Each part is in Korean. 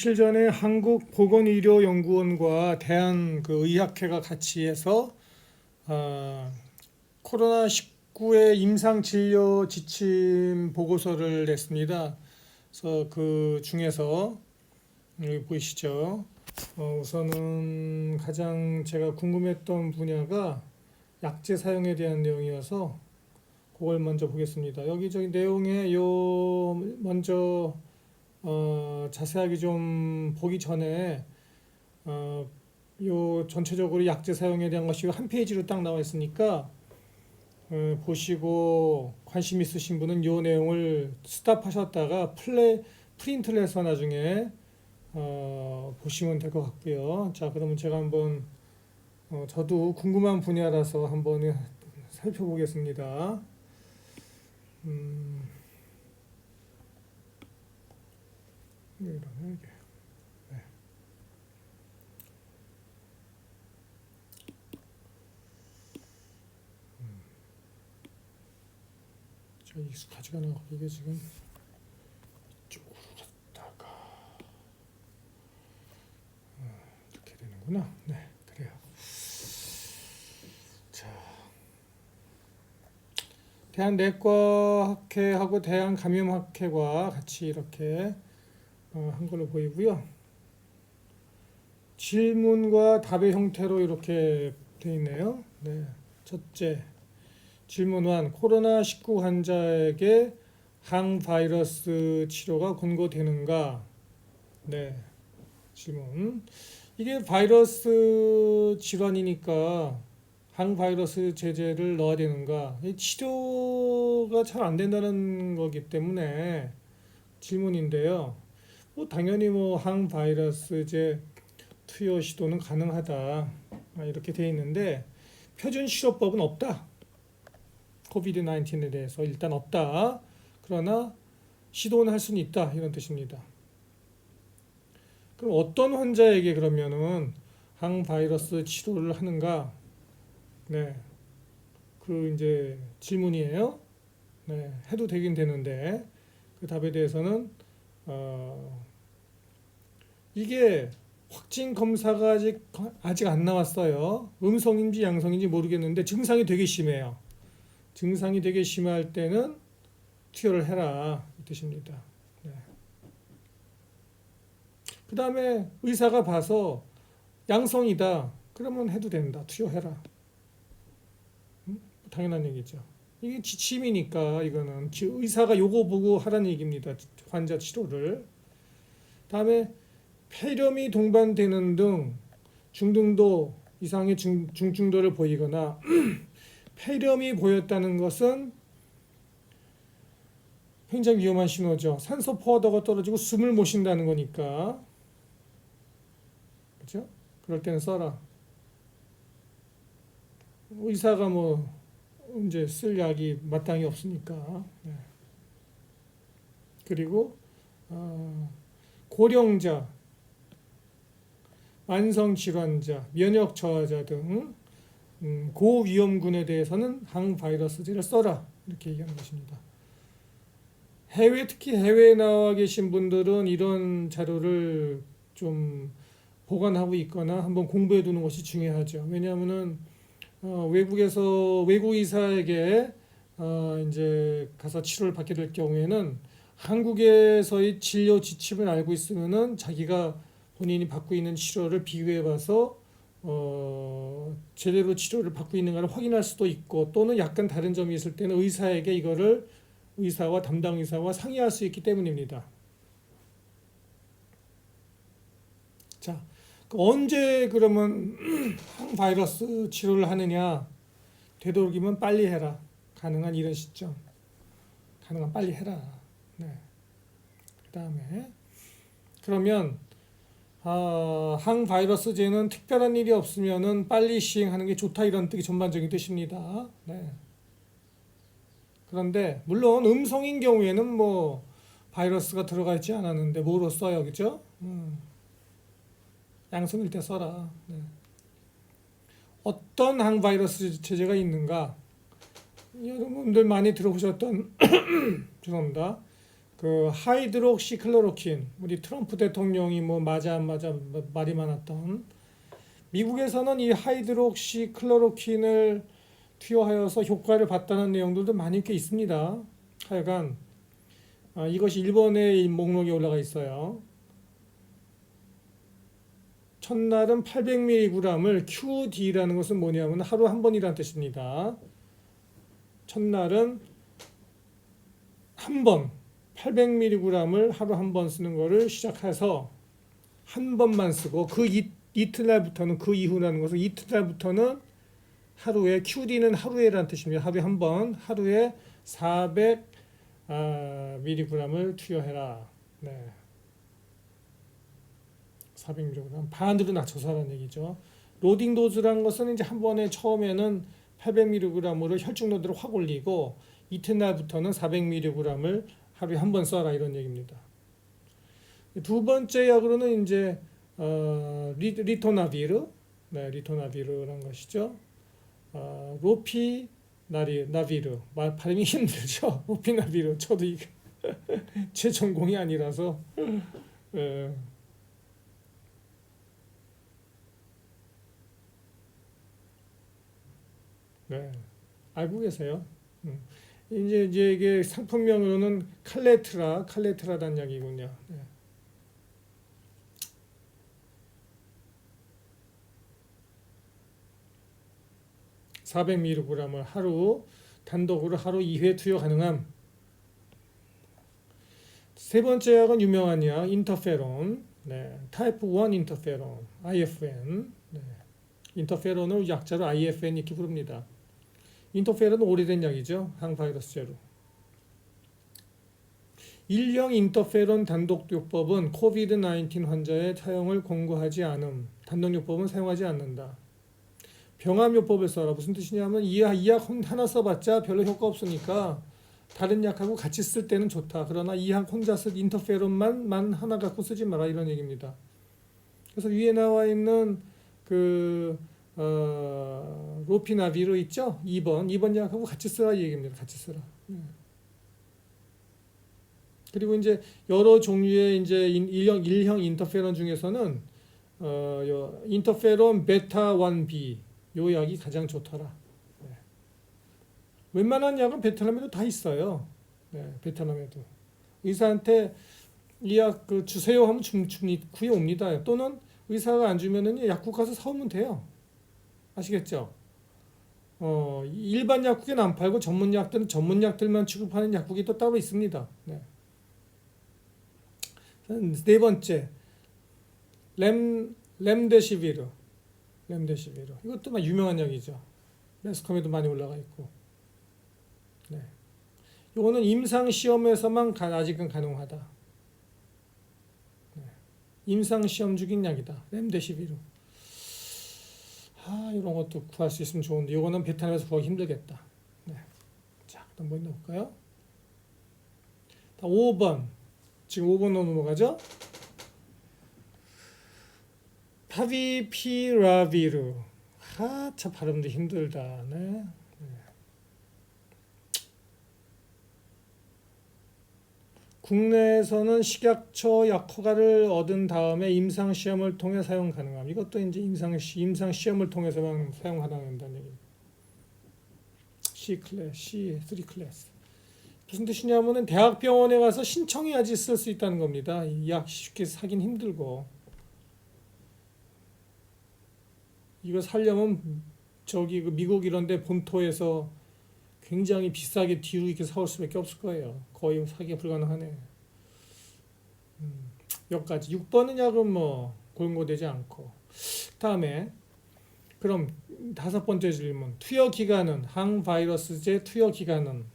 며칠 전에 한국보건의료연구원과 대한의학회가 같이 해서 코로나19의 임상진료 지침 보고서를 냈습니다. 그래서 그 중에서 여기 보이시죠? 우선은 가장 제가 궁금했던 분야가 약제 사용에 대한 내용이어서 그걸 먼저 보겠습니다. 여기저기 내용에 먼저 자세하게 좀 보기 전에 요 전체적으로 약제 사용에 대한 것이 한 페이지로 딱 나와 있으니까 보시고 관심 있으신 분은 요 내용을 스탑하셨다가 프린트를 해서 나중에 보시면 될 것 같고요. 자, 그러면 제가 한번 저도 궁금한 분야라서 한번 살펴보겠습니다. 이러면 이게 저 익숙하지가 않아. 이게 지금 이쪽으로 갔다가 이렇게 되는구나. 네, 그래요. 자, 대한내과학회하고 대한감염학회가 같이 이렇게 한 걸로 보이고요. 질문과 답의 형태로 이렇게 되어 있네요. 네, 첫째, 질문 1. 코로나19 환자에게 항바이러스 치료가 권고되는가? 네, 질문. 이게 바이러스 질환이니까 항바이러스 제제를 넣어야 되는가? 이 치료가 잘 안 된다는 거기 때문에 질문인데요. 당연히 항바이러스제 투여 시도는 가능하다. 이렇게 되어 있는데 표준 치료법은 없다. 코비드 19에 대해서 일단 없다. 그러나 시도는 할 수는 있다. 이런 뜻입니다. 그럼 어떤 환자에게 그러면은 항바이러스 치료를 하는가? 네. 그 이제 질문이에요. 네. 해도 되긴 되는데 그 답에 대해서는 이게 확진 검사가 아직 안 나왔어요. 음성인지 양성인지 모르겠는데 증상이 되게 심해요. 증상이 되게 심할 때는 투여를 해라 이 뜻입니다. 네. 그 다음에 의사가 봐서 양성이다 그러면 해도 된다. 투여해라. 당연한 얘기죠. 이게 지침이니까 이거는 의사가 요거 보고 하라는 얘기입니다. 환자 치료를. 다음에 폐렴이 동반되는 등 중등도 이상의 중증도를 보이거나 폐렴이 보였다는 것은 굉장히 위험한 신호죠. 산소 포화도가 떨어지고 숨을 못 쉰다는 거니까. 그렇죠? 그럴 때는 써라. 의사가 이제 쓸 약이 마땅히 없으니까. 네. 그리고 고령자, 만성 질환자, 면역 저하자 등 고위험군에 대해서는 항바이러스제를 써라 이렇게 얘기하는 것입니다. 특히 해외에 나와 계신 분들은 이런 자료를 좀 보관하고 있거나 한번 공부해 두는 것이 중요하죠. 왜냐하면은 외국 의사에게 이제 가서 치료를 받게 될 경우에는 한국에서의 진료 지침을 알고 있으면은 자기가 본인이 받고 있는 치료를 비교해 봐서 제대로 치료를 받고 있는가를 확인할 수도 있고 또는 약간 다른 점이 있을 때는 의사에게 이거를 의사와 담당 의사와 상의할 수 있기 때문입니다. 자, 언제 그러면 항바이러스 치료를 하느냐? 되도록이면 빨리 해라. 가능한 이런 시점. 가능한 빨리 해라. 네. 그 다음에 그러면 항바이러스제는 특별한 일이 없으면은 빨리 시행하는 게 좋다 이런 뜻이 전반적인 뜻입니다. 네. 그런데 물론 음성인 경우에는 바이러스가 들어가 있지 않았는데 뭐로 써요, 그죠? 양성일 때 써라. 네. 어떤 항바이러스 제제가 있는가? 여러분들 많이 들어보셨던 죄송합니다. 그 하이드록시클로로킨, 우리 트럼프 대통령이 뭐 맞아 안 맞아 말이 많았던, 미국에서는 이 하이드록시클로로킨을 투여하여서 효과를 봤다는 내용들도 많이 꽤 있습니다. 하여간 이것이 일본의 목록에 올라가 있어요. 첫날은 800mg을 QD라는 것은 뭐냐면 하루 한 번이라는 뜻입니다. 첫날은 한 번 800mg을 하루 한 번 쓰는 거를 시작해서 한 번만 쓰고 그 이튿날부터는, 그 이후라는 것은 이튿날부터는 하루에, QD는 하루에라는 뜻입니다. 하루에 한 번, 하루에 400mg을 투여해라. 네. 400mg 반으로 낮춰서 하라는 얘기죠. 로딩 도즈라는 것은 이제 한 번에 처음에는 800mg으로 혈중濃度를 확 올리고 이튿날부터는 400mg을 하루에 한 번 써라, 이런 얘기입니다. 두 번째 약으로는 이제 리토나비르, 네, 리토나비르라는 것이죠. 로피나비르, 발음이 힘들죠. 로피나비르, 저도 이게 제 전공이 아니라서. 네, 알고 계세요. 이제 이게 상품명으로는 칼레트라단 약이군요. 네. 400mg을 하루 단독으로 하루 2회 투여 가능함. 세 번째 약은 유명한 약 인터페론, 네, 타입 1 인터페론, IFN. 네. 인터페론을 약자로 IFN 이렇게 부릅니다. 인터페론은 오래된 약이죠. 항바이러스제로. 일형 인터페론 단독요법은 코비드-19 환자의 사용을 권고하지 않음. 단독요법은 사용하지 않는다. 병합요법을 써라. 무슨 뜻이냐면 이 약 하나 써봤자 별로 효과 없으니까 다른 약하고 같이 쓸 때는 좋다. 그러나 이 약 혼자 쓸 인터페론만 하나 갖고 쓰지 마라, 이런 얘기입니다. 그래서 위에 나와 있는 로피나비르 있죠? 2번 약하고 같이 쓰라, 이 얘기입니다. 같이 쓰라. 그리고 이제 여러 종류의 이제 일형 인터페론 중에서는 인터페론 베타 1B 요 약이 가장 좋더라. 네. 웬만한 약은 베트남에도 다 있어요. 네, 베트남에도 의사한테 이 약 주세요 하면 구해 옵니다. 또는 의사가 안 주면은 약국 가서 사오면 돼요. 아시겠죠? 일반 약국에는 안 팔고 전문 약들만 취급하는 약국이 또 따로 있습니다. 네. 네 번째, 렘데시비르. 이것도 막 유명한 약이죠. 매스컴에도 많이 올라가 있고. 네. 이거는 임상 시험에서만 아직은 가능하다. 네. 임상 시험 중인 약이다. 렘데시비르. 이런 것도 구할 수 있으면 좋은데 이거는 베트남에서 구하기 힘들겠다. 네. 자, 그다음 뭐 있나 볼까요? 5번. 지금 5번으로 넘어가죠? 파비피라비르. 참 발음도 힘들다. 네. 국내에서는 식약처 약허가를 얻은 다음에 임상 시험을 통해 사용 가능함. 이것도 이제 임상 시험을 통해서만 사용 가능한다는 얘기입니다. C3 클래스. 무슨 뜻이냐면은 대학병원에 가서 신청해야지 쓸 수 있다는 겁니다. 이 약 쉽게 사긴 힘들고. 이거 살려면 저기 미국 이런데 본토에서 굉장히 비싸게 뒤로 이렇게 사올 수밖에 없을 거예요. 거의 사기가 불가능하네. 여기까지. 6번은 약은 뭐 권고되지 않고. 다음에 그럼 5번째 질문. 투여 기간은, 항바이러스제 투여 기간은,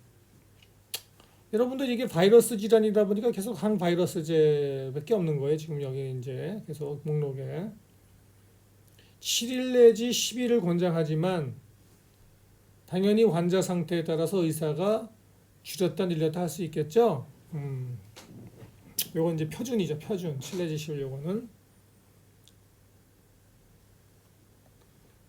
여러분들 이게 바이러스 질환이다 보니까 계속 항바이러스제밖에 없는 거예요. 지금 여기 이제 계속 목록에 7일 내지 10일을 권장하지만 당연히 환자 상태에 따라서 의사가 줄였다 늘렸다 할 수 있겠죠. 요건 이제 표준이죠. 표준. 7 내지 10일 요거는.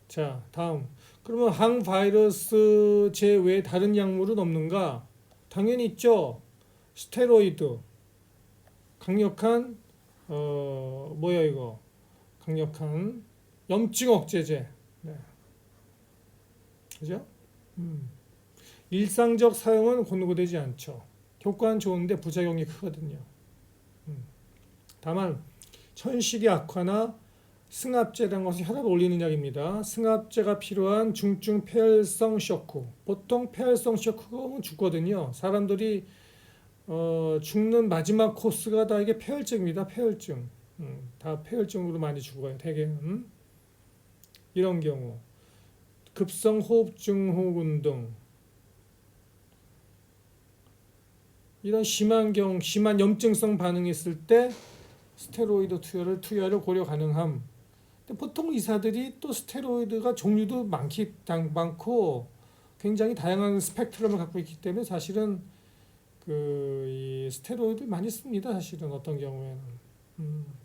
자, 다음. 그러면 항바이러스제 외에 다른 약물은 없는가? 당연히 있죠. 스테로이드, 강력한 뭐야 이거 강력한 염증 억제제. 네. 그죠? 일상적 사용은 권고되지 않죠. 효과는 좋은데 부작용이 크거든요. 다만 천식의 악화나 승합제라는 것은 혈압을 올리는 약입니다. 승합제가 필요한 중증 폐혈성 쇼크. 보통 폐혈성 쇼크가 오면 죽거든요. 사람들이 죽는 마지막 코스가 다 이게 폐혈증입니다. 폐혈증. 다 폐혈증으로 많이 죽어요. 대개는. 이런 경우 급성 호흡 증후군 등 이런 심한 염증성 반응이 있을 때 스테로이드 투여를 고려 가능함. 근데 보통 의사들이 또 스테로이드가 종류도 많고 굉장히 다양한 스펙트럼을 갖고 있기 때문에 사실은 이 스테로이드 많이 씁니다. 사실은 어떤 경우에는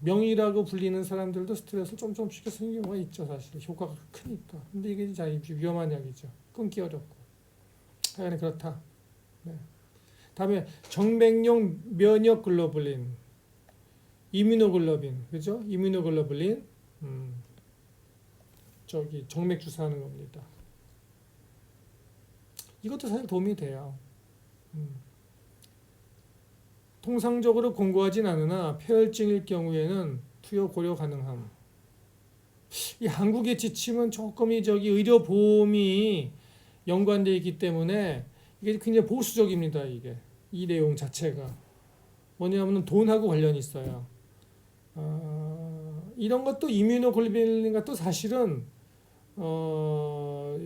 명의라고 불리는 사람들도 스트레스를 조금씩 쓰는 경우가 있죠. 사실 효과가 크니까. 근데 이게 위험한 약이죠. 끊기 어렵고. 하여간 그렇다. 네. 다음에 정맥용 면역 글로불린, 이뮤노글로빈, 그죠? 이뮤노글로불린, 정맥 주사하는 겁니다. 이것도 사실 도움이 돼요. 통상적으로 권고하진 않으나 폐혈증일 경우에는 투여 고려 가능함. 이 한국의 지침은 조금 의료 보험이 연관되어 있기 때문에 이게 굉장히 보수적입니다. 이 내용 자체가 뭐냐면 돈하고 관련이 있어요. 이런 것도 이뮤노글로빈 같도 사실은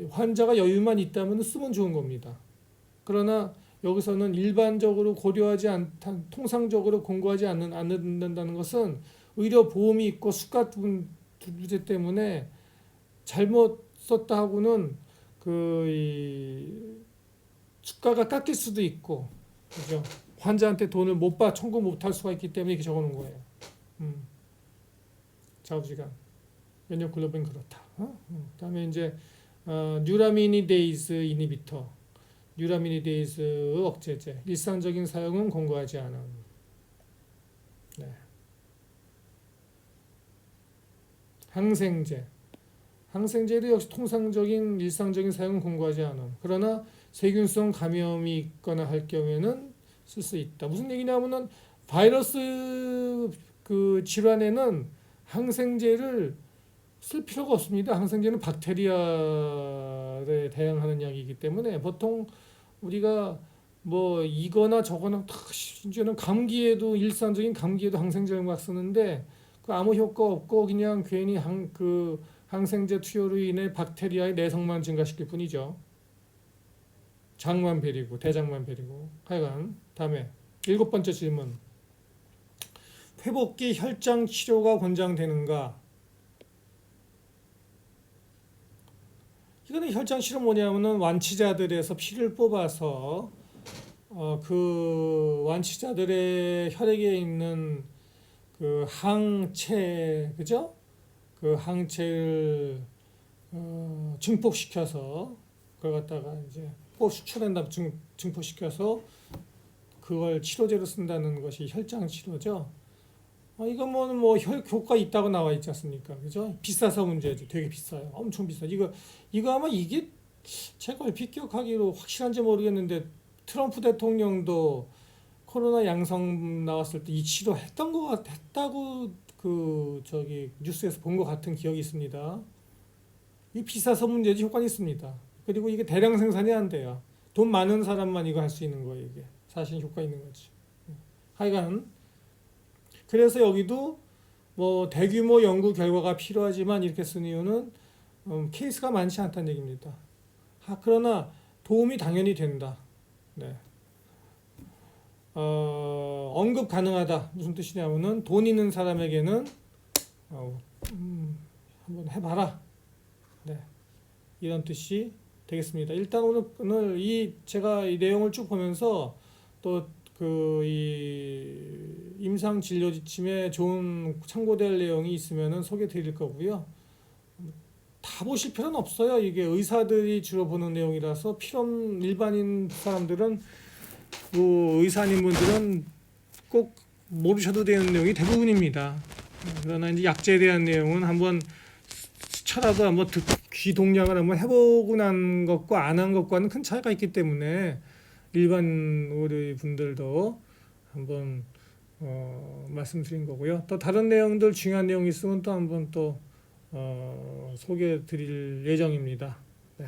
환자가 여유만 있다면 쓰면 좋은 겁니다. 그러나 여기서는 일반적으로 고려하지 않다, 통상적으로 권고하지 않는다는 것은 의료 보험이 있고 수가 문제 때문에 잘못 썼다 하고는 수가가 깎일 수도 있고, 그죠? 환자한테 돈을 청구 못할 수가 있기 때문에 이렇게 적어놓은 거예요. 좌우지간 면역 글로빈 그렇다. 그다음에 이제 뉴라미니데이즈 이니비터. 뉴라미니데이즈 억제제, 일상적인 사용은 권고하지 않음. 네. 항생제도 역시 통상적인 일상적인 사용은 권고하지 않음. 그러나 세균성 감염이 있거나 할 경우에는 쓸 수 있다. 무슨 얘기냐면은 바이러스 질환에는 항생제를 쓸 필요가 없습니다. 항생제는 박테리아에 대항하는 약이기 때문에 보통 우리가 이거나 저거나 심지어는 감기에도 일상적인 감기에도 항생제를 막 쓰는데 아무 효과 없고 그냥 괜히 항생제 투여로 인해 박테리아의 내성만 증가시킬 뿐이죠. 장만 베리고 대장만 베리고. 하여간 다음에 7번째 질문. 회복기 혈장 치료가 권장되는가? 이거는 혈장 치료 뭐냐면은 완치자들에서 피를 뽑아서 그 완치자들의 혈액에 있는 항체, 그죠? 항체를 증폭시켜서 그걸 갖다가 이제 수출한 다음 증폭시켜서 그걸 치료제로 쓴다는 것이 혈장 치료죠. 이거 효과 있다고 나와 있지 않습니까? 그죠? 비싸서 문제죠. 되게 비싸요. 엄청 비싸. 이거 아마 이게 제가 얼핏 기억하기로 확실한지 모르겠는데 트럼프 대통령도 코로나 양성 나왔을 때 이 치료 했다고 뉴스에서 본 것 같은 기억이 있습니다. 이 비싸서 문제지 효과는 있습니다. 그리고 이게 대량 생산이 안 돼요. 돈 많은 사람만 이거 할 수 있는 거예요. 이게 사실 효과 있는 거지. 하여간 그래서 여기도 대규모 연구 결과가 필요하지만 이렇게 쓴 이유는 케이스가 많지 않다는 얘기입니다. 그러나 도움이 당연히 된다. 네. 언급 가능하다. 무슨 뜻이냐면은 돈 있는 사람에게는 한번 해봐라. 네. 이런 뜻이 되겠습니다. 일단 오늘 제가 이 내용을 쭉 보면서 또 이 임상 진료 지침에 좋은 참고될 내용이 있으면은 소개 드릴 거고요. 다 보실 필요는 없어요. 이게 의사들이 주로 보는 내용이라서 일반인 사람들은 의사님분들은 꼭 모르셔도 되는 내용이 대부분입니다. 그러나 이제 약재에 대한 내용은 한번 차라도 한번 귀 동량을 한번 해보고 난 것과 안 한 것과는 큰 차이가 있기 때문에 일반 의뢰 분들도 한번 말씀드린 거고요. 또 다른 내용들 중요한 내용이 있으면 또 한번 또 소개해 드릴 예정입니다. 네.